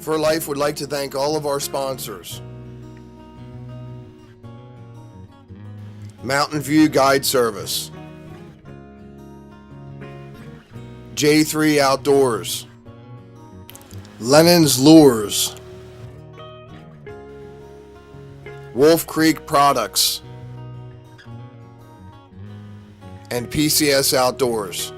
For Life would like to thank all of our sponsors. Mountain View Guide Service, J3 Outdoors, Lennon's Lures, Wolf Creek Products, and PCS Outdoors.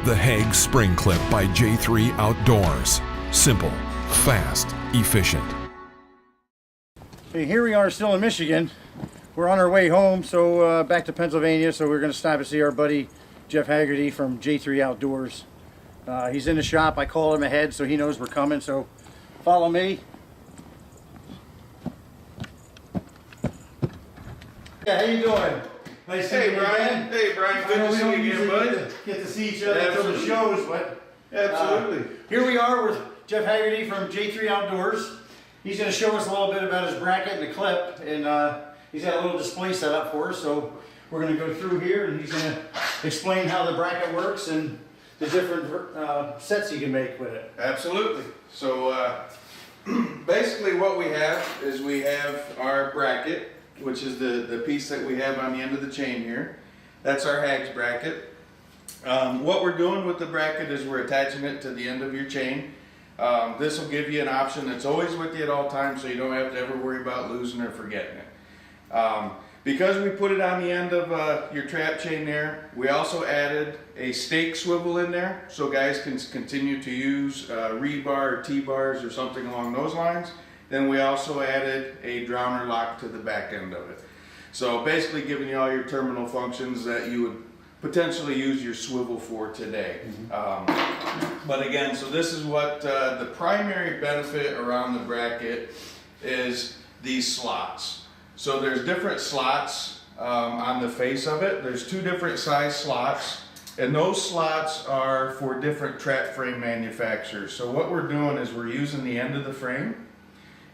The Hague Spring Clip by J3 Outdoors. Simple, fast, efficient. Okay, here we are still in Michigan. We're on our way home, so back to Pennsylvania, so we're going to stop and see our buddy Jeff Haggerty from J3 Outdoors. He's in the shop. I called him ahead so he knows we're coming, so follow me. Yeah, how you doing? Nice to meet you, Brian. man. Hey, Brian. Good to see you again, bud. Get to see each other until the shows, but Absolutely. here we are with Jeff Haggerty from J3 Outdoors. He's going to show us a little bit about his bracket and the clip, and he's got a little display set up for us. So we're going to go through here, and he's going to explain how the bracket works and the different sets you can make with it. Absolutely. So basically what we have is we have our bracket, which is the piece that we have on the end of the chain here. That's our Hags bracket. What we're doing with the bracket is we're attaching it to the end of your chain. This will give you an option that's always with you at all times, so you don't have to ever worry about losing or forgetting it. Because we put it on the end of your trap chain there, we also added a stake swivel in there, so guys can continue to use rebar or T-bars or something along those lines. Then we also added a drowner lock to the back end of it. So basically giving you all your terminal functions that you would potentially use your swivel for today. But again, so this is what the primary benefit around the bracket is these slots. So there's different slots on the face of it. There's two different size slots, and those slots are for different trap frame manufacturers. So what we're doing is we're using the end of the frame,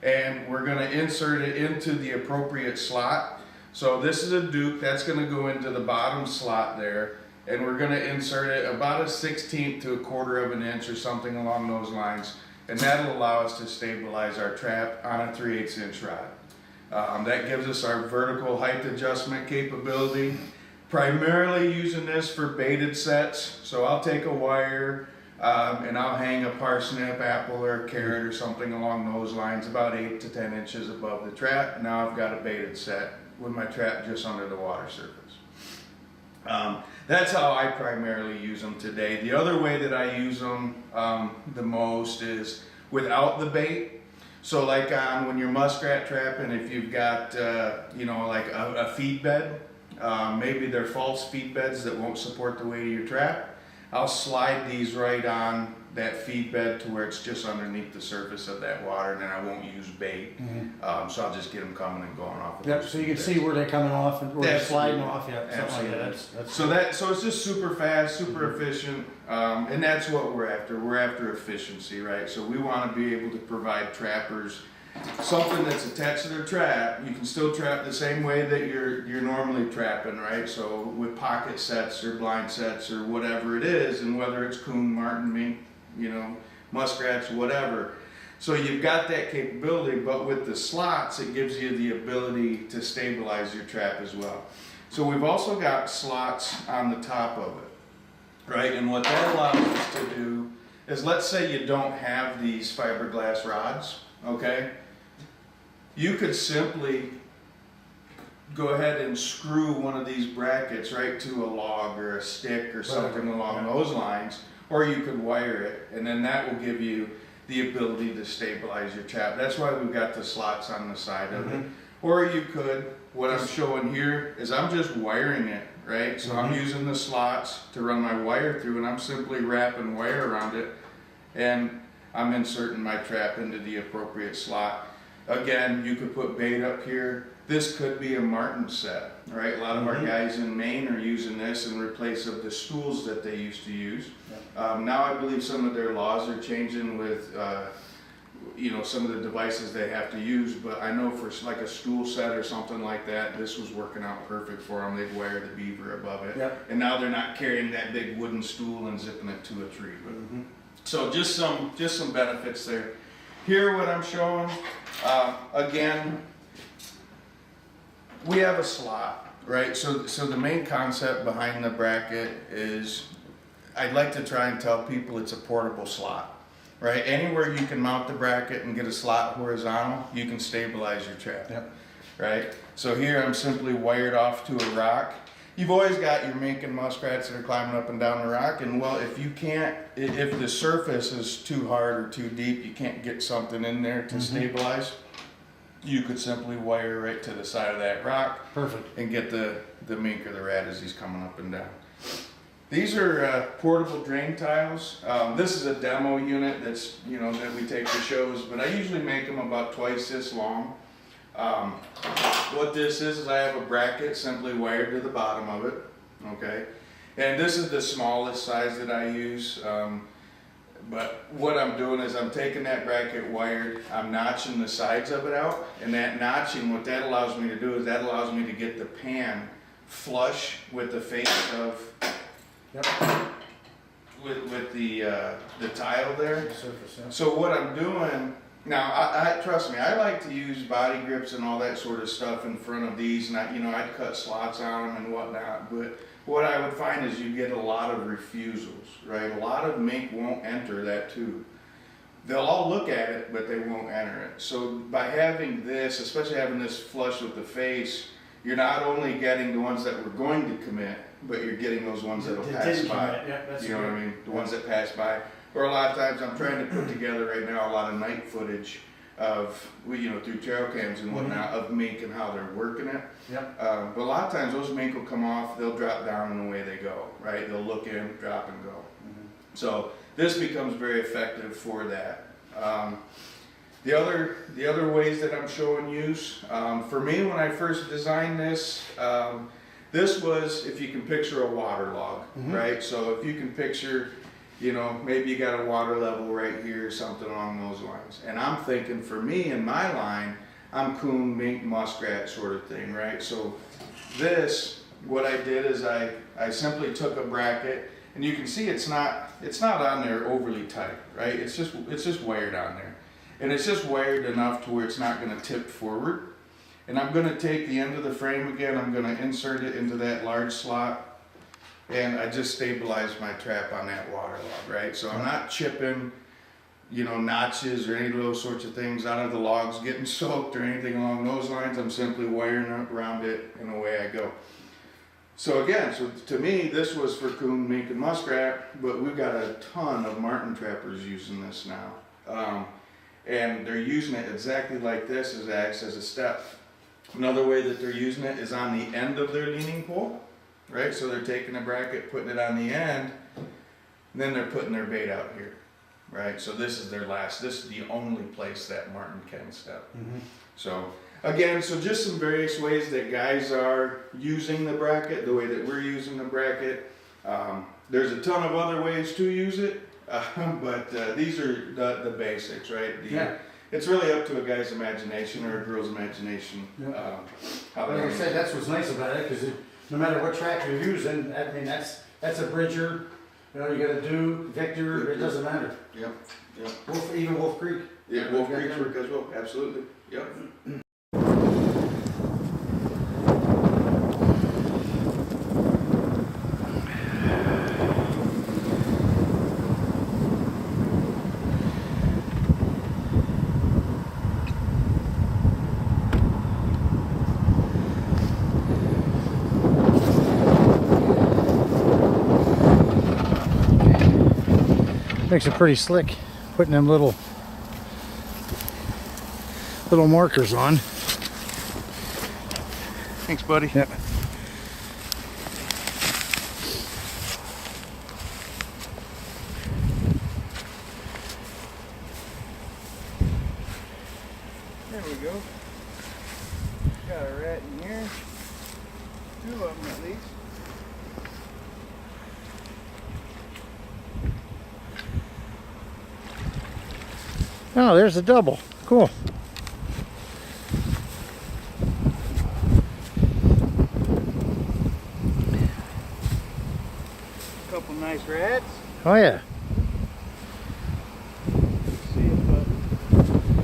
and we're going to insert it into the appropriate slot. So this is a Duke that's going to go into the bottom slot there, and we're going to insert it about 1/16 to 1/4 of an inch or something along those lines, and that'll allow us to stabilize our trap on a 3/8 inch rod. That gives us our vertical height adjustment capability, primarily using this for baited sets. So I'll take a wire and I'll hang a parsnip, apple, or a carrot or something along those lines, about 8 to 10 inches above the trap. Now I've got a baited set with my trap just under the water surface. That's how I primarily use them today. The other way that I use them the most is without the bait. So like on when you're muskrat trapping, if you've got you know, like a feed bed, maybe they're false feed beds that won't support the weight of your trap, I'll slide these right on that feed bed to where it's just underneath the surface of that water, and then I won't use bait. So I'll just get them coming and going off. Yep, so you can see where they're coming off and where they're sliding off. Yeah, something like that. So it's just super fast, super efficient, and that's what we're after. We're after efficiency, right? So we want to be able to provide trappers something that's attached to their trap. You can still trap the same way that you're normally trapping, right? So with pocket sets or blind sets or whatever it is, and whether it's coon, marten, mink, you know, muskrats, whatever. So you've got that capability, but with the slots, it gives you the ability to stabilize your trap as well. So we've also got slots on the top of it, right? And what that allows us to do is, let's say you don't have these fiberglass rods, okay? You could simply go ahead and screw one of these brackets right to a log or a stick or something along those lines, or you could wire it, and then that will give you the ability to stabilize your trap. That's why we've got the slots on the side of it. Or you could, what I'm showing here is I'm just wiring it, right? So I'm using the slots to run my wire through, and I'm simply wrapping wire around it, and I'm inserting my trap into the appropriate slot. Again, you could put bait up here. This could be a marten set, right? A lot of our guys in Maine are using this in replace of the stools that they used to use. Now I believe some of their laws are changing with, you know, some of the devices they have to use, but I know for like a stool set or something like that, this was working out perfect for them. They'd wire the beaver above it. And now they're not carrying that big wooden stool and zipping it to a tree. But, so just some benefits there. Here what I'm showing, again, we have a slot, right? So the main concept behind the bracket is, I'd like to try and tell people it's a portable slot, right? Anywhere you can mount the bracket and get a slot horizontal, you can stabilize your trap, right? So here I'm simply wired off to a rock. You've always got your mink and muskrats that are climbing up and down the rock, and well, if you can't, if the surface is too hard or too deep, you can't get something in there to stabilize, you could simply wire right to the side of that rock. Perfect. And get the mink or the rat as he's coming up and down. These are portable drain tiles. This is a demo unit that's, you know, that we take to shows, but I usually make them about twice this long. What this is I have a bracket simply wired to the bottom of it, okay? And this is the smallest size that I use. But what I'm doing is I'm taking that bracket wired, I'm notching the sides of it out, and that notching, what that allows me to do is that allows me to get the pan flush with the face of, with the tile there. So what I'm doing, now I trust me, I like to use body grips and all that sort of stuff in front of these, and I'd cut slots on them and whatnot, but what I would find is you get a lot of refusals, right? A lot of mink won't enter that tube. They'll all look at it, but they won't enter it. So by having this, especially having this flush with the face, you're not only getting the ones that were going to commit, but you're getting those ones that'll pass by. You know what I mean? The ones that pass by. Or a lot of times I'm trying to put together right now a lot of night footage of, you know, through trail cams and whatnot, of mink and how they're working it. But a lot of times those mink will come off, they'll drop down and away they go, right? They'll look in, drop and go. So this becomes very effective for that. The other ways that I'm showing use, for me when I first designed this, this was, if you can picture a water log, right? So if you can picture, you know, maybe you got a water level right here or something along those lines. And I'm thinking for me in my line, I'm coon, mink, muskrat sort of thing, right? So this, what I did is I simply took a bracket, and you can see it's not on there overly tight, right? It's just wired on there. And it's just wired enough to where it's not gonna tip forward. And I'm gonna take the end of the frame again, I'm gonna insert it into that large slot, and I just stabilized my trap on that water log, right? So I'm not chipping, you know, notches or any of those sorts of things out of the logs getting soaked or anything along those lines. I'm simply wiring around it and away I go. So again, so to me, this was for coon, mink, and muskrat, but we've got a ton of marten trappers using this now. And they're using it exactly like this, as it acts as a step. Another way that they're using it is on the end of their leaning pole. Right, so they're taking a bracket, putting it on the end, and then they're putting their bait out here, right? So this is their last, this is the only place that marten can step. So again, so just some various ways that guys are using the bracket, the way that we're using the bracket. There's a ton of other ways to use it, but these are the basics, right? It's really up to a guy's imagination or a girl's imagination. How Like I said, that's what's nice about it, because no matter what track you're using, I mean, that's a Bridger, you know, you got a Duke, Victor, it doesn't matter. Even Wolf Creek. Yeah, Wolf Creek's work as well, absolutely. Yep. Makes it pretty slick, putting them little markers on. Thanks, buddy. Yep. There we go. Got a rat in here. 2 of them at least. Oh, there's a double. Cool. Couple nice rats. Oh yeah. Let's see if we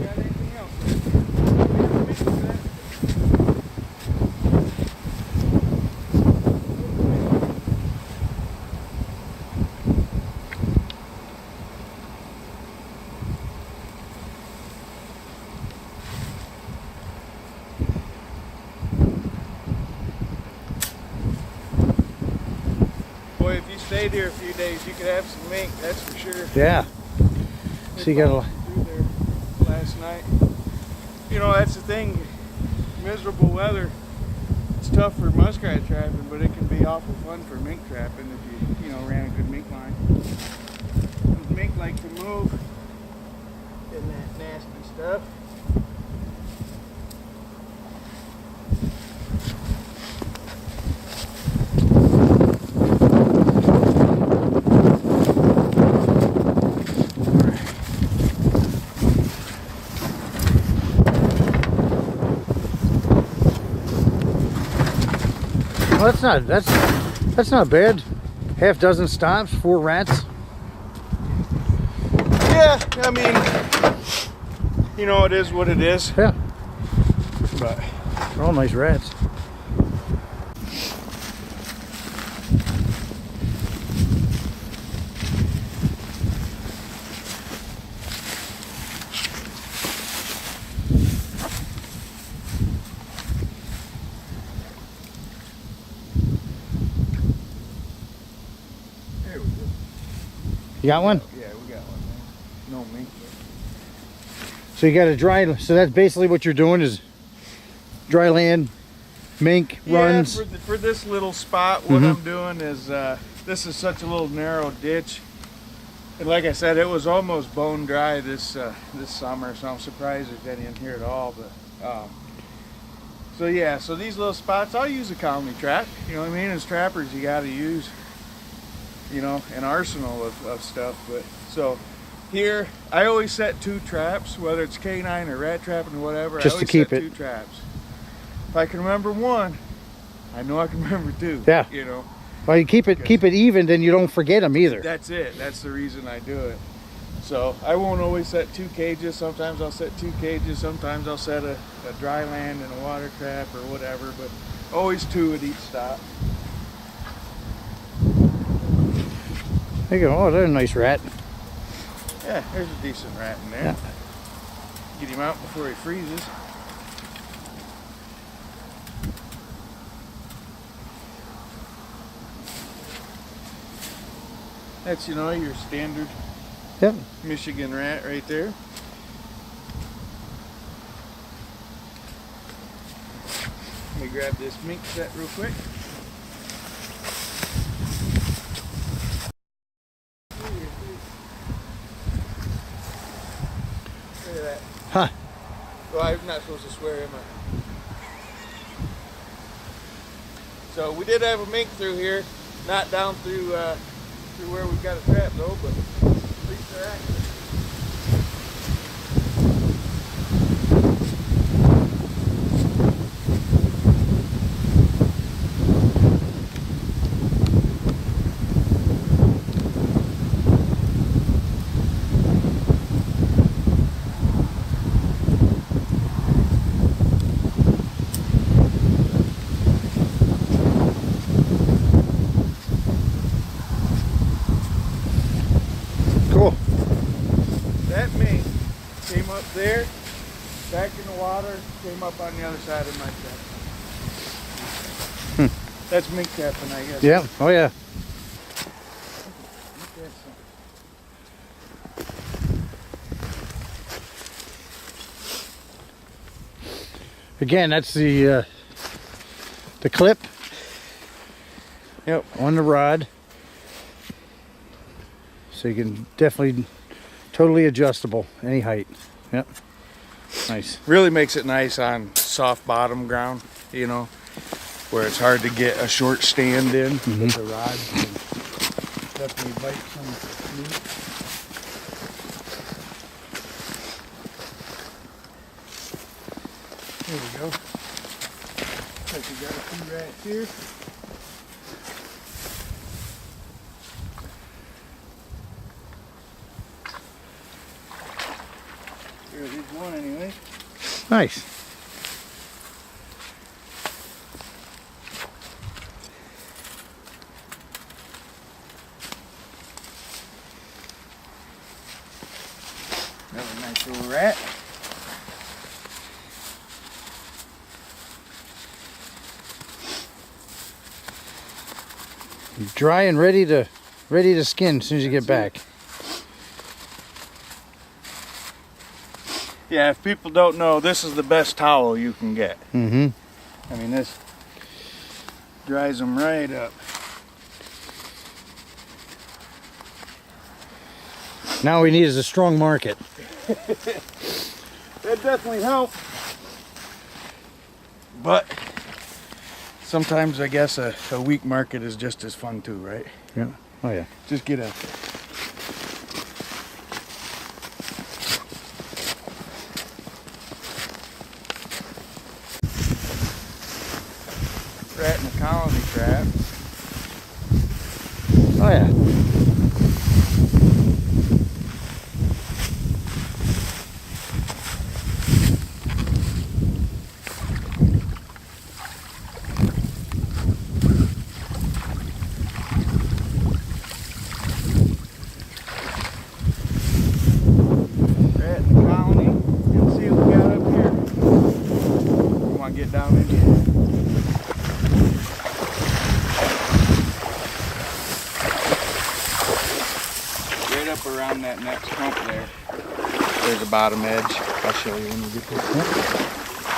got anything else. Boy, if you stayed here a few days, you could have some mink, that's for sure. Yeah. So you got a Through there last night. You know, that's the thing. Miserable weather. It's tough for muskrat trapping, but it can be awful fun for mink trapping if you ran a good mink line. Those mink like to move in that nasty stuff. Well, that's not bad. Half dozen stops, 4 rats. Yeah, I mean, it is what it is. Yeah, But they're all nice rats. there we go. You got one? Yeah, we got one there. No mink. So you got a dry. So that's basically what you're doing is dry land, mink runs. Yeah, for this little spot, what I'm doing is this is such a little narrow ditch, and like I said, it was almost bone dry this summer, so I'm surprised there's any in here at all. But so yeah, so these little spots, I'll use a colony trap. You know what I mean? As trappers, you got to use an arsenal of stuff. But so here, I always set 2 traps, whether it's canine or rat trapping or whatever. Just I to always keep set it. 2 traps. If I can remember 1, I know I can remember 2. Yeah. Well, you keep it even, then you don't forget them either. That's it. That's the reason I do it. So I won't always set 2 cages. Sometimes I'll set 2 cages. Sometimes I'll set a dry land and a water trap or whatever, but always 2 at each stop. There you go. Oh, there's a nice rat. Yeah, there's a decent rat in there. Yeah. Get him out before he freezes. That's, your standard Yep. Michigan rat right there. Let me grab this mink set real quick. Look at that. Huh. Well, I'm not supposed to swear, am I? So we did have a mink through here, not down through where we've got a trap though, but at least they're active. Cool. That mink came up there, back in the water, came up on the other side of my trap. That's mink trapping, I guess. Yeah. Oh yeah. Again, that's the clip. Yep. On the rod. So you can definitely totally adjustable any height. Yep. Nice. Really makes it nice on soft bottom ground, you know, where it's hard to get a short stand in with the rod. You can definitely bite some meat. There we go. Looks like we got a few rats here. Here's one anyway. Nice. Another nice little rat. Dry and ready to skin as soon as you get back. Yeah, if people don't know, this is the best towel you can get. Mm-hmm. I mean, this dries them right up. Now we need is a strong market. That definitely helps. But sometimes I guess a weak market is just as fun too, right? Yeah. Oh yeah. Just get a rat in a colony trap. Oh yeah. Rat in the colony. And see what we got up here. You want to get down in here? Right up around that next hump there. There's a bottom edge. I'll show you when we get there.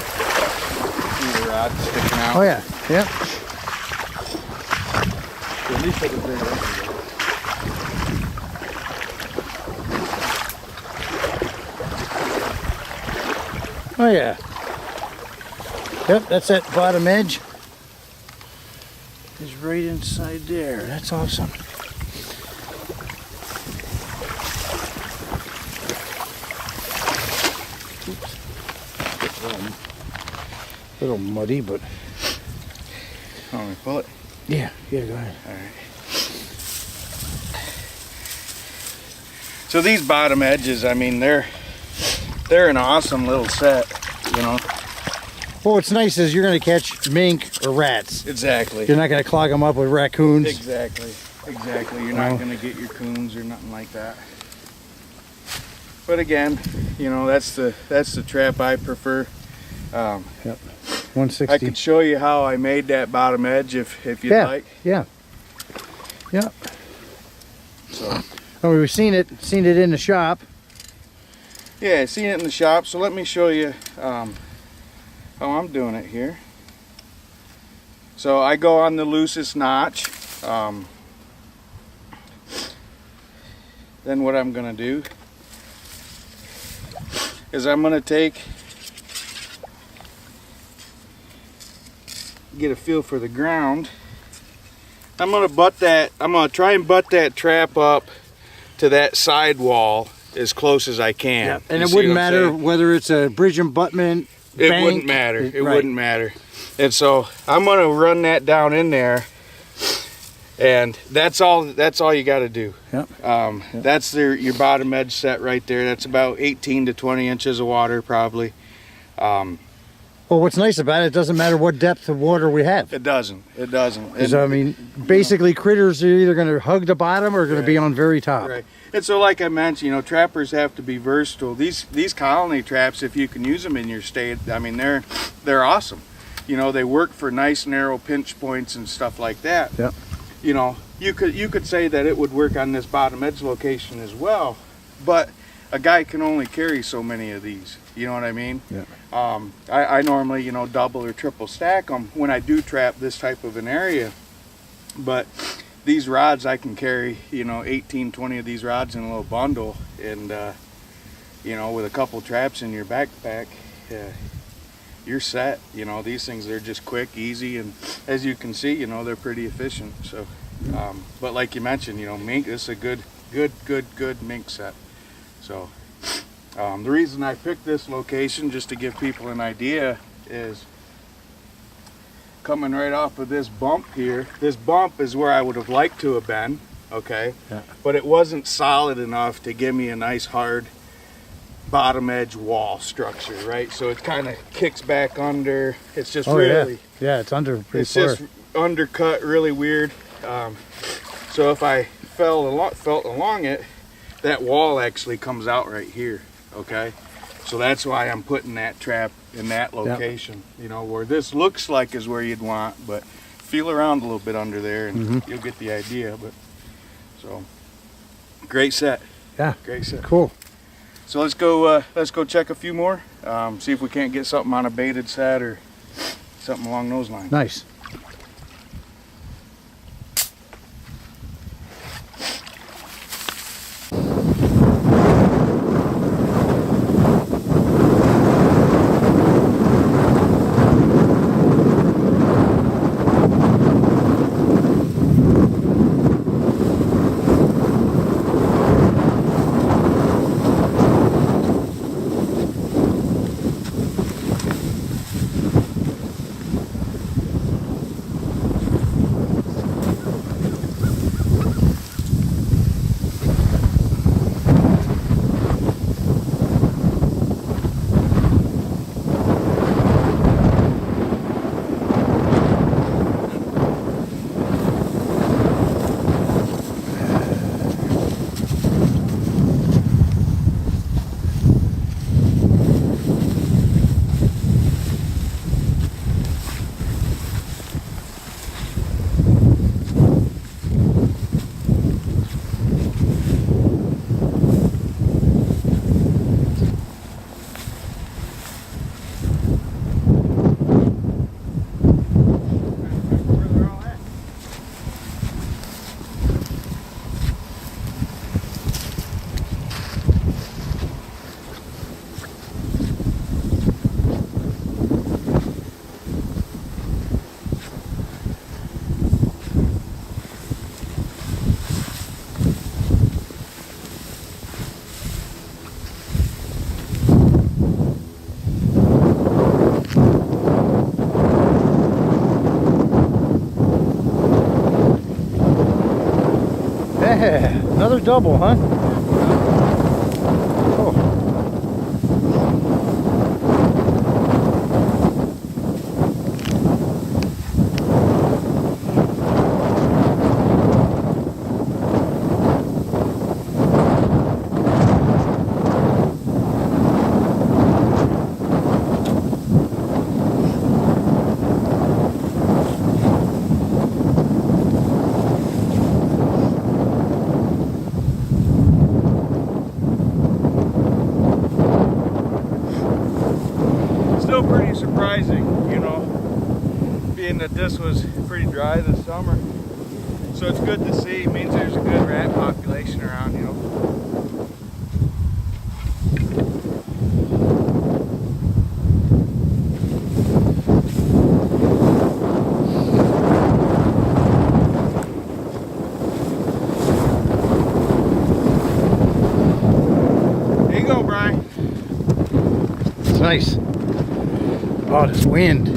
See the rod sticking out? Oh yeah. Yep. At least it was there. Oh yeah. Yep, that's that bottom edge. Is right inside there. That's awesome. Oops. A little muddy, but Want me to pull it? yeah, go ahead. Alright. So these bottom edges, I mean, they're an awesome little set, you know. Well, what's nice is you're going to catch mink or rats. Exactly. You're not going to clog them up with raccoons. Exactly. You're No. not going to get your coons or nothing like that. But again, you know, that's the trap I prefer. Yep. 160. I could show you how I made that bottom edge if you'd like. Yeah. So Oh, we've seen it in the shop. yeah, seen it in the shop. So let me show you how I'm doing it here. So I go on the loosest notch. Then what I'm gonna do is I'm gonna get a feel for the ground. I'm gonna try and butt that trap up to that side wall as close as I can. And You it see wouldn't what I'm matter saying? whether it's a bridge abutment, It bank. wouldn't matter. It Right. wouldn't matter. And so I'm gonna run that down in there, and that's all you got to do. Yep. That's your bottom edge set right there. That's about 18 to 20 inches of water probably. Well, what's nice about it doesn't matter what depth of water we have. It doesn't. Because, I mean, basically critters are either going to hug the bottom or going to be on very top. Right. And so, like I mentioned, you know, trappers have to be versatile. These colony traps, if you can use them in your state, I mean, they're awesome. You know, they work for nice narrow pinch points and stuff like that. Yep. You know, you could say that it would work on this bottom edge location as well, but a guy can only carry so many of these. You know what I mean? Yeah. I normally, you know, double or triple stack them when I do trap this type of an area, but these rods I can carry, you know, 18, 20 of these rods in a little bundle, and you know, with a couple traps in your backpack, you're set. You know, these things, they're just quick, easy, and as you can see, you know, they're pretty efficient. So but like you mentioned, you know, mink, this is a good mink set. So the reason I picked this location, just to give people an idea, is coming right off of this bump here. This bump is where I would have liked to have been, okay? Yeah. But it wasn't solid enough to give me a nice hard bottom edge wall structure, right? So it kind of kicks back under. It's just really, yeah, it's under pretty it's far. just undercut, really weird. So if I felt along it, that wall actually comes out right here, okay? So that's why I'm putting that trap in that location, you know, where this looks like is where you'd want, but feel around a little bit under there and you'll get the idea. But so great set. Yeah, Great set. cool. So let's go check a few more, see if we can't get something on a baited set or something along those lines. Nice. Yeah, another double, huh? Oh. Still pretty surprising, you know, being that this was pretty dry this summer. So it's good to see. It means there's a good rat population around, you know. There you go, Brian. It's nice. Oh, this wind.